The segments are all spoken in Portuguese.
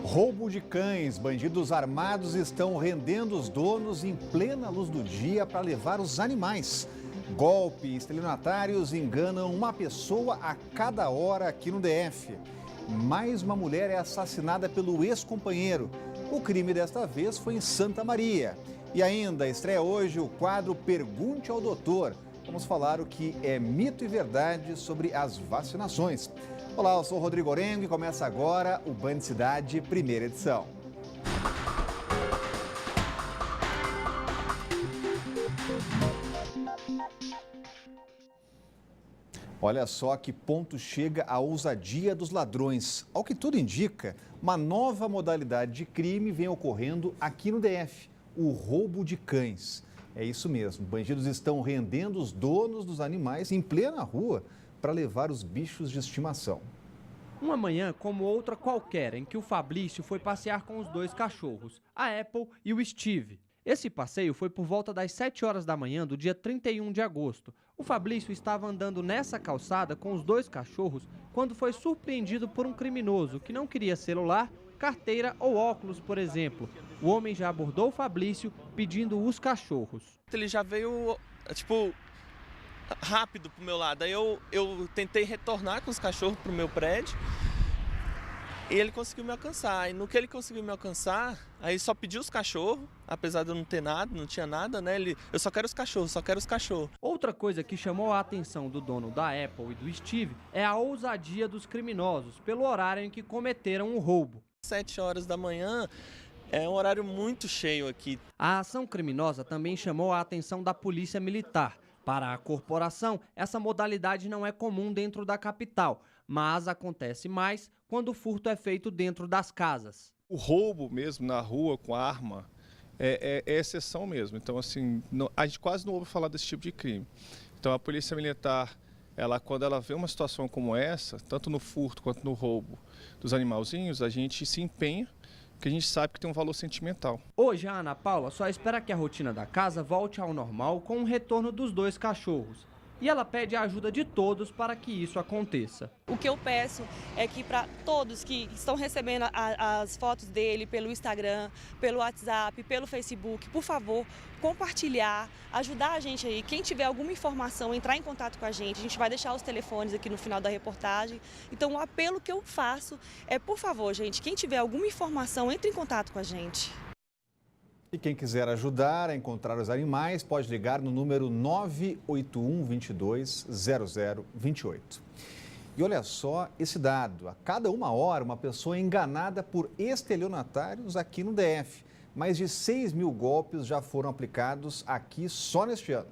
Roubo de cães. Bandidos armados estão rendendo os donos em plena luz do dia para levar os animais. Golpes, estelionatários enganam uma pessoa a cada hora aqui no DF. Mais uma mulher é assassinada pelo ex-companheiro. O crime desta vez foi em Santa Maria. E ainda estreia hoje o quadro Pergunte ao Doutor. Vamos falar o que é mito e verdade sobre as vacinações. Olá, eu sou o Rodrigo Orengo e começa agora o Band Cidade, primeira edição. Olha só que ponto chega a ousadia dos ladrões. Ao que tudo indica, uma nova modalidade de crime vem ocorrendo aqui no DF, o roubo de cães. É isso mesmo, bandidos estão rendendo os donos dos animais em plena rua para levar os bichos de estimação. Uma manhã como outra qualquer, em que o Fabrício foi passear com os dois cachorros, a Apple e o Steve. Esse passeio foi por volta das 7 horas da manhã do dia 31 de agosto. O Fabrício estava andando nessa calçada com os dois cachorros quando foi surpreendido por um criminoso que não queria celular, carteira ou óculos, por exemplo. O homem já abordou o Fabrício pedindo os cachorros. Ele já veio, rápido pro meu lado. Aí eu tentei retornar com os cachorros pro meu prédio e ele conseguiu me alcançar. E no que ele conseguiu me alcançar, aí só pediu os cachorros, apesar de eu não ter nada, não tinha nada, né? Eu só quero os cachorros, só quero os cachorros. Outra coisa que chamou a atenção do dono da Apple e do Steve é a ousadia dos criminosos pelo horário em que cometeram o roubo. 7 horas da manhã é um horário muito cheio aqui. A ação criminosa também chamou a atenção da Polícia Militar. Para a corporação, essa modalidade não é comum dentro da capital, mas acontece mais quando o furto é feito dentro das casas. O roubo mesmo na rua com arma é exceção mesmo. Então, assim, a gente quase não ouve falar desse tipo de crime. Então, a Polícia Militar, quando ela vê uma situação como essa, tanto no furto quanto no roubo dos animalzinhos, a gente se empenha, porque a gente sabe que tem um valor sentimental. Hoje, a Ana Paula só espera que a rotina da casa volte ao normal com o retorno dos dois cachorros. E ela pede a ajuda de todos para que isso aconteça. O que eu peço é que para todos que estão recebendo as fotos dele pelo Instagram, pelo WhatsApp, pelo Facebook, por favor, compartilhar, ajudar a gente aí. Quem tiver alguma informação, entrar em contato com a gente vai deixar os telefones aqui no final da reportagem. Então o apelo que eu faço é, por favor, gente, quem tiver alguma informação, entre em contato com a gente. E quem quiser ajudar a encontrar os animais pode ligar no número 981 22 0028. E olha só esse dado, a cada uma hora uma pessoa é enganada por estelionatários aqui no DF. Mais de 6 mil golpes já foram aplicados aqui só neste ano.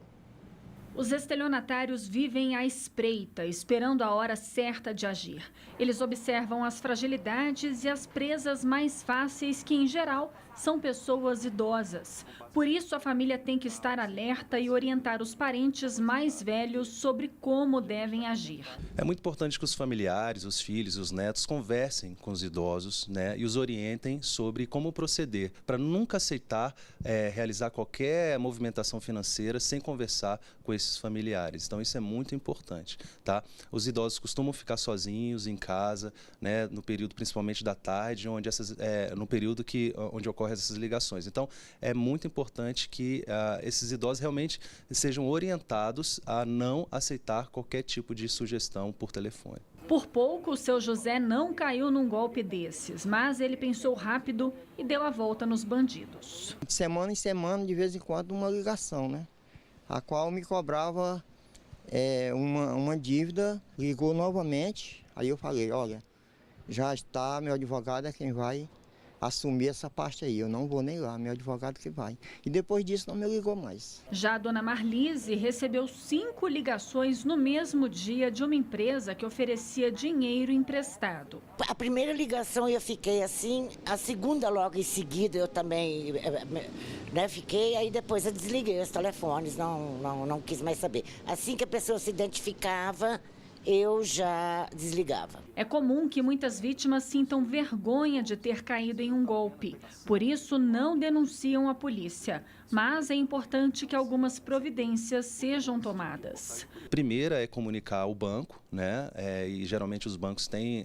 Os estelionatários vivem à espreita, esperando a hora certa de agir. Eles observam as fragilidades e as presas mais fáceis, que, em geral, são pessoas idosas. Por isso, a família tem que estar alerta e orientar os parentes mais velhos sobre como devem agir. É muito importante que os familiares, os filhos, os netos conversem com os idosos, né, e os orientem sobre como proceder, para nunca aceitar realizar qualquer movimentação financeira sem conversar com esses familiares. Então, isso é muito importante, tá? Os idosos costumam ficar sozinhos em casa, né, no período principalmente da tarde, no período onde ocorrem essas ligações. Então, é muito importante que esses idosos realmente sejam orientados a não aceitar qualquer tipo de sugestão por telefone. Por pouco, o seu José não caiu num golpe desses, mas ele pensou rápido e deu a volta nos bandidos. De semana em semana, de vez em quando, uma ligação, né? A qual me cobrava uma dívida, ligou novamente, aí eu falei, olha, já está, meu advogado é quem vai assumir essa parte aí, eu não vou nem lá, meu advogado que vai. E depois disso não me ligou mais. Já a dona Marlise recebeu 5 ligações no mesmo dia de uma empresa que oferecia dinheiro emprestado. A primeira ligação eu fiquei assim, a segunda logo em seguida eu também fiquei, aí depois eu desliguei os telefones, não quis mais saber. Assim que a pessoa se identificava, eu já desligava. É comum que muitas vítimas sintam vergonha de ter caído em um golpe. Por isso, não denunciam a polícia. Mas é importante que algumas providências sejam tomadas. Primeira é comunicar ao banco, né? E geralmente os bancos têm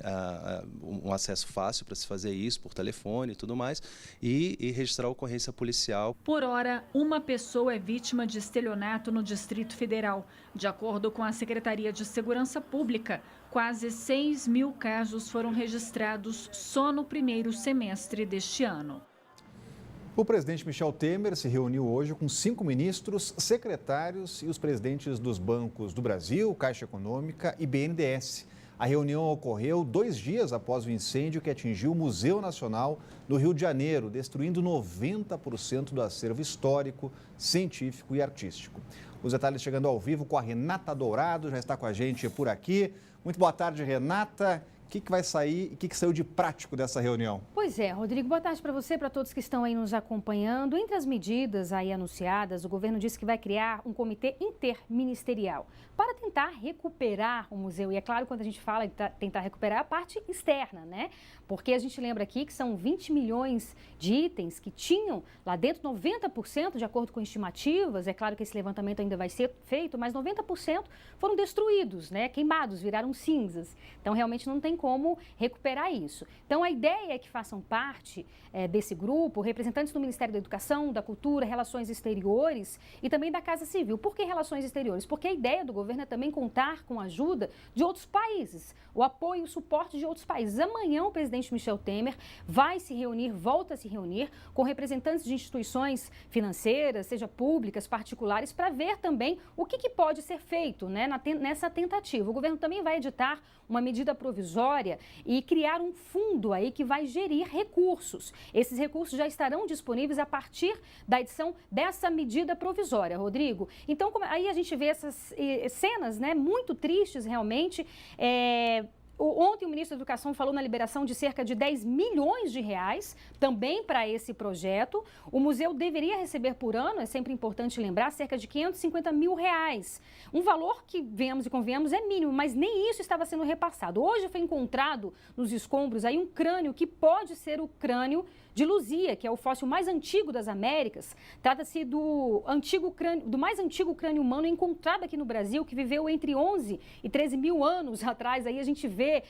um acesso fácil para se fazer isso por telefone e tudo mais, e registrar a ocorrência policial. Por hora, uma pessoa é vítima de estelionato no Distrito Federal. De acordo com a Secretaria de Segurança Pública, quase 6.000 casos foram registrados só no primeiro semestre deste ano. O presidente Michel Temer se reuniu hoje com 5 ministros, secretários e os presidentes dos bancos do Brasil, Caixa Econômica e BNDES. A reunião ocorreu 2 dias após o incêndio que atingiu o Museu Nacional no Rio de Janeiro, destruindo 90% do acervo histórico, científico e artístico. Os detalhes chegando ao vivo com a Renata Dourado, já está com a gente por aqui. Muito boa tarde, Renata. O que vai sair e o que saiu de prático dessa reunião? Pois é, Rodrigo, boa tarde para você, para todos que estão aí nos acompanhando. Entre as medidas aí anunciadas, o governo disse que vai criar um comitê interministerial para tentar recuperar o museu. E é claro, quando a gente fala de tentar recuperar a parte externa, né? Porque a gente lembra aqui que são 20 milhões de itens que tinham lá dentro 90%, de acordo com estimativas. É claro que esse levantamento ainda vai ser feito, mas 90% foram destruídos, né? Queimados, viraram cinzas. Então, realmente não tem como recuperar isso. Então, a ideia é que façam parte desse grupo representantes do Ministério da Educação, da Cultura, Relações Exteriores e também da Casa Civil. Por que Relações Exteriores? Porque a ideia do governo é também contar com a ajuda de outros países, o apoio e o suporte de outros países. Amanhã, o presidente Michel Temer vai se reunir, volta a se reunir com representantes de instituições financeiras, seja públicas, particulares, para ver também o que pode ser feito, né, nessa tentativa. O governo também vai editar uma medida provisória e criar um fundo aí que vai gerir recursos. Esses recursos já estarão disponíveis a partir da edição dessa medida provisória, Rodrigo. Então, aí a gente vê essas cenas, né, muito tristes realmente. Ontem o ministro da Educação falou na liberação de cerca de 10 milhões de reais também para esse projeto. O museu deveria receber por ano, é sempre importante lembrar, cerca de 550 mil reais. Um valor que, venhamos e convenhamos, é mínimo, mas nem isso estava sendo repassado. Hoje foi encontrado nos escombros aí um crânio que pode ser o crânio de Luzia, que é o fóssil mais antigo das Américas. Trata-se do mais antigo crânio humano encontrado aqui no Brasil, que viveu entre 11 e 13 mil anos atrás. Aí a gente vê,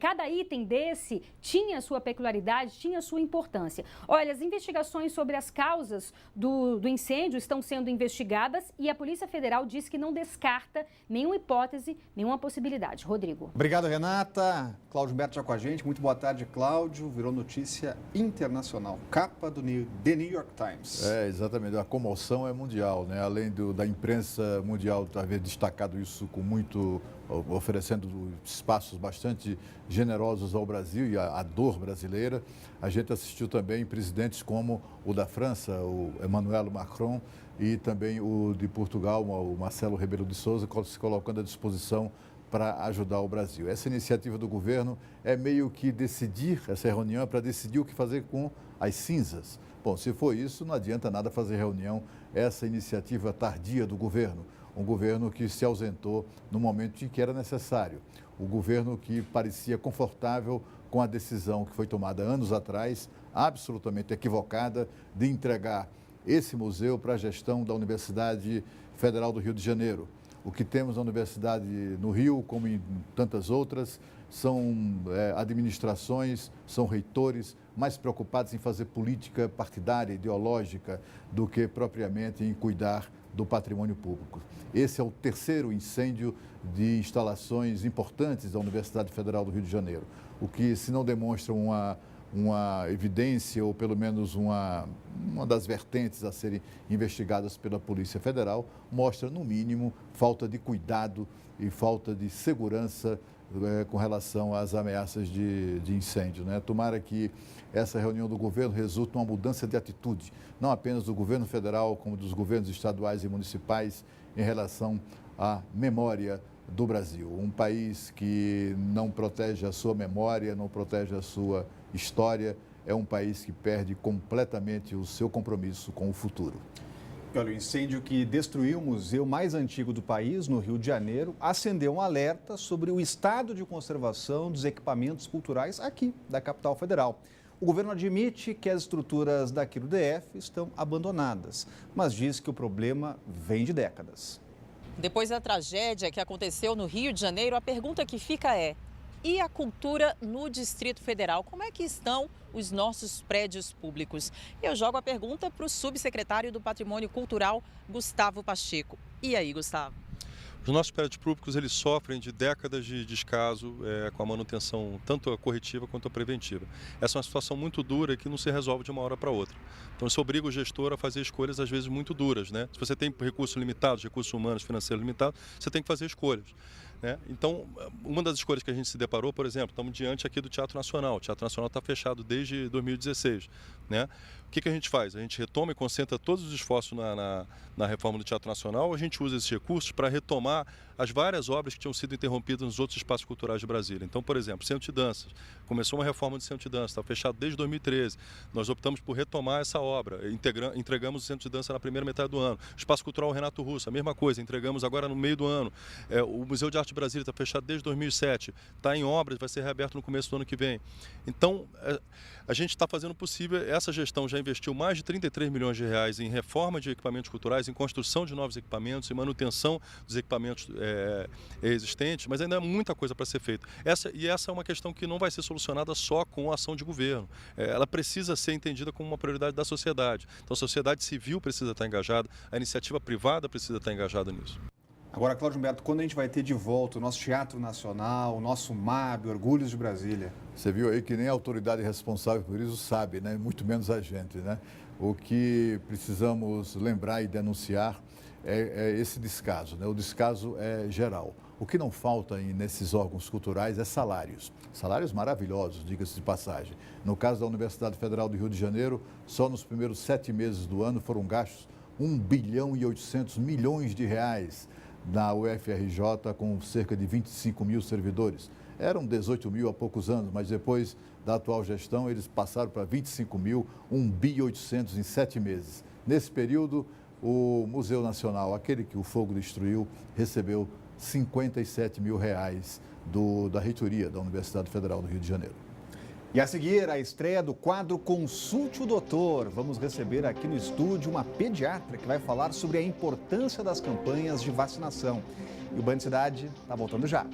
cada item desse tinha a sua peculiaridade, tinha a sua importância. Olha, as investigações sobre as causas do incêndio estão sendo investigadas e a Polícia Federal diz que não descarta nenhuma hipótese, nenhuma possibilidade. Rodrigo. Obrigado, Renata. Cláudio Humberto já com a gente. Muito boa tarde, Cláudio. Virou notícia internacional. Capa do The New York Times. Exatamente. A comoção é mundial, né? Além da imprensa mundial ter destacado isso com muito, oferecendo espaços bastante generosos ao Brasil e à dor brasileira, a gente assistiu também presidentes como o da França, o Emmanuel Macron, e também o de Portugal, o Marcelo Rebelo de Sousa, se colocando à disposição para ajudar o Brasil. Essa iniciativa do governo é meio que decidir, essa reunião é para decidir o que fazer com as cinzas. Bom, se for isso, não adianta nada fazer reunião, essa iniciativa tardia do governo, um governo que se ausentou no momento em que era necessário, o governo que parecia confortável com a decisão que foi tomada anos atrás, absolutamente equivocada, de entregar esse museu para a gestão da Universidade Federal do Rio de Janeiro. O que temos na Universidade no Rio, como em tantas outras, são administrações, são reitores mais preocupados em fazer política partidária, ideológica, do que propriamente em cuidar do patrimônio público. Esse é o terceiro incêndio de instalações importantes da Universidade Federal do Rio de Janeiro, o que, se não demonstra uma evidência ou pelo menos uma das vertentes a serem investigadas pela Polícia Federal, mostra, no mínimo, falta de cuidado e falta de segurança com relação às ameaças de incêndio, né? Tomara que essa reunião do governo resulte numa mudança de atitude, não apenas do governo federal, como dos governos estaduais e municipais, em relação à memória do Brasil. Um país que não protege a sua memória, não protege a sua história, é um país que perde completamente o seu compromisso com o futuro. Porque olha, o incêndio que destruiu o museu mais antigo do país, no Rio de Janeiro, acendeu um alerta sobre o estado de conservação dos equipamentos culturais aqui da capital federal. O governo admite que as estruturas daqui do DF estão abandonadas, mas diz que o problema vem de décadas. Depois da tragédia que aconteceu no Rio de Janeiro, a pergunta que fica é: e a cultura no Distrito Federal? Como é que estão os nossos prédios públicos? Eu jogo a pergunta para o subsecretário do Patrimônio Cultural, Gustavo Pacheco. E aí, Gustavo? Os nossos prédios públicos eles sofrem de décadas de descaso com a manutenção tanto a corretiva quanto a preventiva. Essa é uma situação muito dura que não se resolve de uma hora para outra. Então isso obriga o gestor a fazer escolhas às vezes muito duras, né? Se você tem recursos limitados, recursos humanos, financeiros limitados, você tem que fazer escolhas, né? Então, uma das escolhas que a gente se deparou, por exemplo, estamos diante aqui do Teatro Nacional. O Teatro Nacional está fechado desde 2016, né? O que a gente faz? A gente retoma e concentra todos os esforços na reforma do Teatro Nacional. A gente usa esses recursos para retomar as várias obras que tinham sido interrompidas nos outros espaços culturais de Brasília. Então, por exemplo, Centro de Danças. Começou uma reforma do Centro de Danças, está fechado desde 2013. Nós optamos por retomar essa obra. Entregamos o Centro de Dança na primeira metade do ano. Espaço Cultural Renato Russo, a mesma coisa. Entregamos agora no meio do ano. O Museu de Arte de Brasília está fechado desde 2007. Está em obras, vai ser reaberto no começo do ano que vem. Então, a gente está fazendo o possível. Essa gestão já investiu mais de 33 milhões de reais em reforma de equipamentos culturais, em construção de novos equipamentos, em manutenção dos equipamentos existentes, mas ainda há muita coisa para ser feita. Essa é uma questão que não vai ser solucionada só com a ação de governo. Ela precisa ser entendida como uma prioridade da sociedade. Então a sociedade civil precisa estar engajada, a iniciativa privada precisa estar engajada nisso. Agora, Cláudio Humberto, quando a gente vai ter de volta o nosso Teatro Nacional, o nosso MAB, Orgulhos de Brasília? Você viu aí que nem a autoridade responsável por isso sabe, né? Muito menos a gente, né? O que precisamos lembrar e denunciar é esse descaso, né? O descaso é geral. O que não falta nesses órgãos culturais é salários. Salários maravilhosos, diga-se de passagem. No caso da Universidade Federal do Rio de Janeiro, só nos primeiros 7 meses do ano foram gastos 1 bilhão e 800 milhões de reais na UFRJ, com cerca de 25 mil servidores. Eram 18 mil há poucos anos, mas depois da atual gestão eles passaram para 25 mil, 1 bilhão e 800 em 7 meses. Nesse período, o Museu Nacional, aquele que o fogo destruiu, recebeu 57 mil reais da reitoria da Universidade Federal do Rio de Janeiro. E a seguir, a estreia do quadro Consulte o Doutor. Vamos receber aqui no estúdio uma pediatra que vai falar sobre a importância das campanhas de vacinação. E o Band Cidade está voltando já.